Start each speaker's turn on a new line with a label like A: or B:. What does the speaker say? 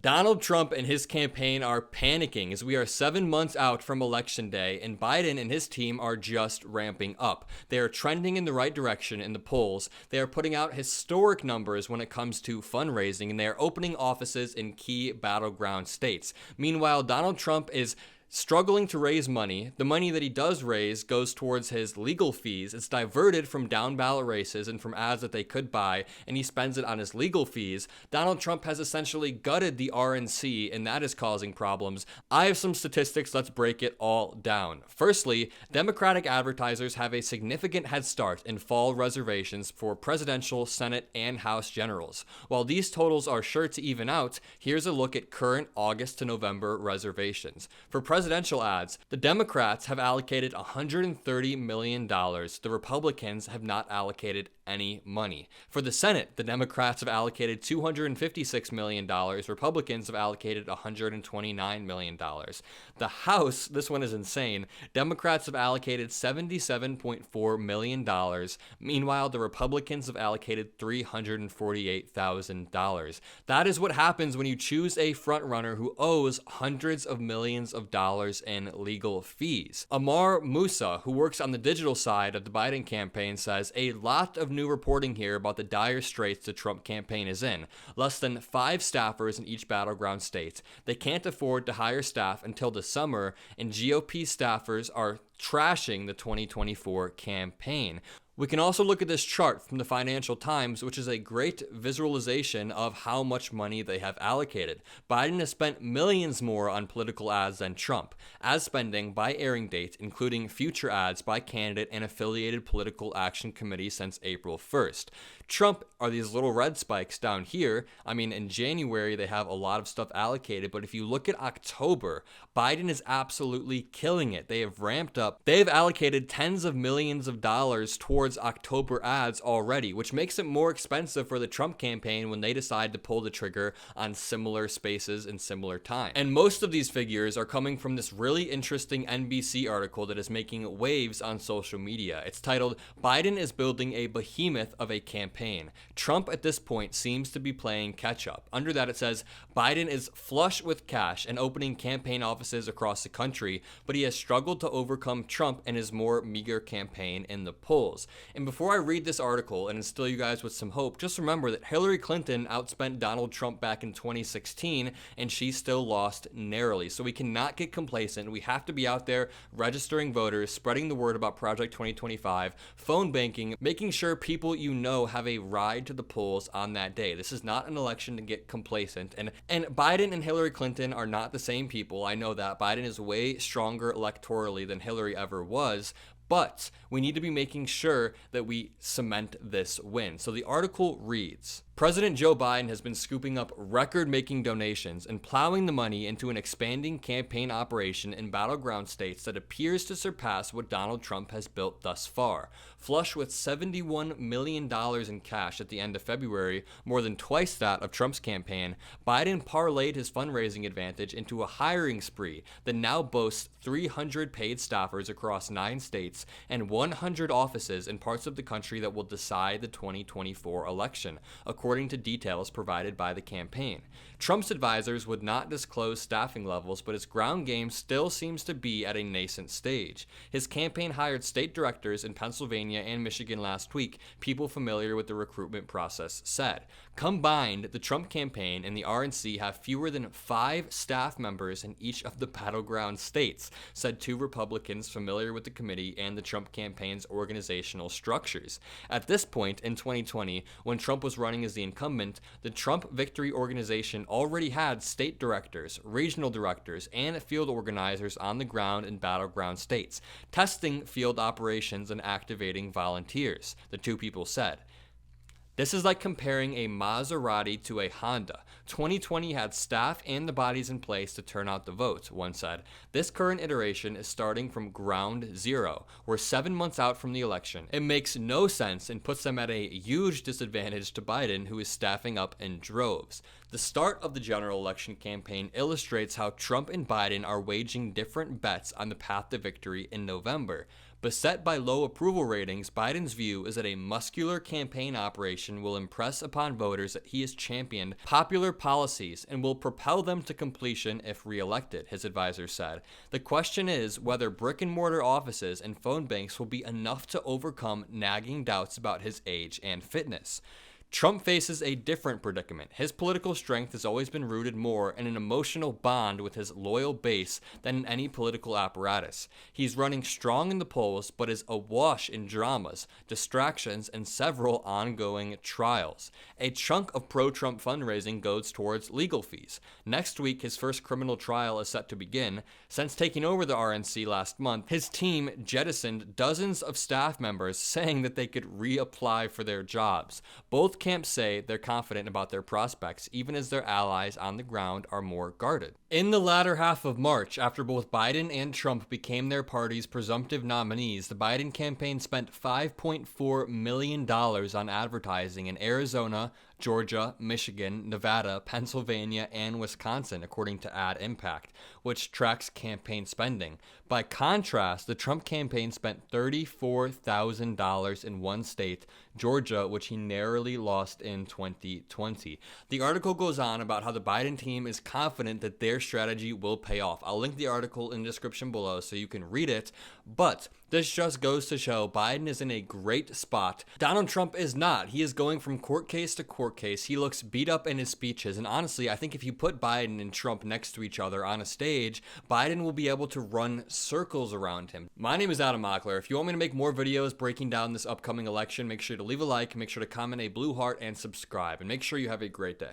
A: Donald Trump and his campaign are panicking as we are 7 months out from Election Day, and Biden and his team are just ramping up. They are trending in the right direction in the polls. They are putting out historic numbers when it comes to fundraising, and they are opening offices in key battleground states. Meanwhile, Donald Trump is struggling to raise money. The money that he does raise goes towards his legal fees. It's diverted from down ballot races and from ads that they could buy, and he spends it on his legal fees. Donald Trump has essentially gutted the RNC, and that is causing problems. I have some statistics. Let's break it all down. Firstly, Democratic advertisers have a significant head start in fall reservations for presidential, Senate, and House generals. While these totals are sure to even out, here's a look at current August to November reservations. For presidential ads, the Democrats have allocated $130 million. The Republicans have not allocated any money. For the Senate, the Democrats have allocated $256 million. Republicans have allocated $129 million. The House, this one is insane. Democrats have allocated $77.4 million. Meanwhile, the Republicans have allocated $348,000. That is what happens when you choose a frontrunner who owes hundreds of millions of dollars in legal fees. Amar Musa, who works on the digital side of the Biden campaign, says a lot of new reporting here about the dire straits the Trump campaign is in. Less than 5 staffers in each battleground state. They can't afford to hire staff until the summer, and GOP staffers are trashing the 2024 campaign. We can also look at this chart from the Financial Times, which is a great visualization of how much money they have allocated. Biden has spent millions more on political ads than Trump. Ad spending by airing date, including future ads by candidate and affiliated political action committees since April 1st. Trump are these little red spikes down here. I mean, in January, they have a lot of stuff allocated, but if you look at October, Biden is absolutely killing it. They have ramped up. They have allocated tens of millions of dollars towards October ads already, which makes it more expensive for the Trump campaign when they decide to pull the trigger on similar spaces in similar time. And most of these figures are coming from this really interesting NBC article that is making waves on social media. It's titled, "Biden is building a behemoth of a campaign. Trump at this point seems to be playing catch up." Under that it says, Biden is flush with cash and opening campaign offices across the country, but he has struggled to overcome Trump and his more meager campaign in the polls. And before I read this article and instill you guys with some hope, just remember that Hillary Clinton outspent Donald Trump back in 2016, and she still lost narrowly. So we cannot get complacent. We have to be out there registering voters, spreading the word about Project 2025, phone banking, making sure people you know have a ride to the polls on that day. This is not an election to get complacent. And Biden and Hillary Clinton are not the same people. I know that. Biden is way stronger electorally than Hillary ever was. But we need to be making sure that we cement this win. So the article reads, President Joe Biden has been scooping up record-making donations and plowing the money into an expanding campaign operation in battleground states that appears to surpass what Donald Trump has built thus far. Flush with $71 million in cash at the end of February, more than twice that of Trump's campaign, Biden parlayed his fundraising advantage into a hiring spree that now boasts 300 paid staffers across 9 states and 100 offices in parts of the country that will decide the 2024 election, according to details provided by the campaign. Trump's advisors would not disclose staffing levels, but his ground game still seems to be at a nascent stage. His campaign hired state directors in Pennsylvania and Michigan last week, people familiar with the recruitment process said. Combined, the Trump campaign and the RNC have fewer than 5 staff members in each of the battleground states, said 2 Republicans familiar with the committee and the Trump campaign's organizational structures. At this point in 2020, when Trump was running as the incumbent, the Trump Victory Organization already had state directors, regional directors, and field organizers on the ground in battleground states, testing field operations and activating volunteers, the 2 people said. This is like comparing a Maserati to a Honda. 2020 had staff and the bodies in place to turn out the votes, one said. This current iteration is starting from ground zero. We're 7 months out from the election. It makes no sense and puts them at a huge disadvantage to Biden, who is staffing up in droves. The start of the general election campaign illustrates how Trump and Biden are waging different bets on the path to victory in November. Beset by low approval ratings, Biden's view is that a muscular campaign operation will impress upon voters that he has championed popular policies and will propel them to completion if reelected, his advisors said. The question is whether brick-and-mortar offices and phone banks will be enough to overcome nagging doubts about his age and fitness. Trump faces a different predicament. His political strength has always been rooted more in an emotional bond with his loyal base than in any political apparatus. He's running strong in the polls, but is awash in dramas, distractions, and several ongoing trials. A chunk of pro-Trump fundraising goes towards legal fees. Next week, his first criminal trial is set to begin. Since taking over the RNC last month, his team jettisoned dozens of staff members, saying that they could reapply for their jobs. Both camps say they're confident about their prospects, even as their allies on the ground are more guarded. In the latter half of March, after both Biden and Trump became their party's presumptive nominees, the Biden campaign spent $5.4 million on advertising in Arizona, Georgia, Michigan, Nevada, Pennsylvania, and Wisconsin, according to Ad Impact, which tracks campaign spending. By contrast, the Trump campaign spent $34,000 in one state, Georgia, which he narrowly lost in 2020. The article goes on about how the Biden team is confident that their strategy will pay off. I'll link the article in the description below so you can read it, but this just goes to show Biden is in a great spot. Donald Trump is not. He is going from court case to court case. He looks beat up in his speeches, and honestly, I think if you put Biden and Trump next to each other on a stage, Biden will be able to run circles around him. My name is Mockler. If you want me to make more videos breaking down this upcoming election, make sure to leave a like, make sure to comment a blue heart, and subscribe, and make sure you have a great day.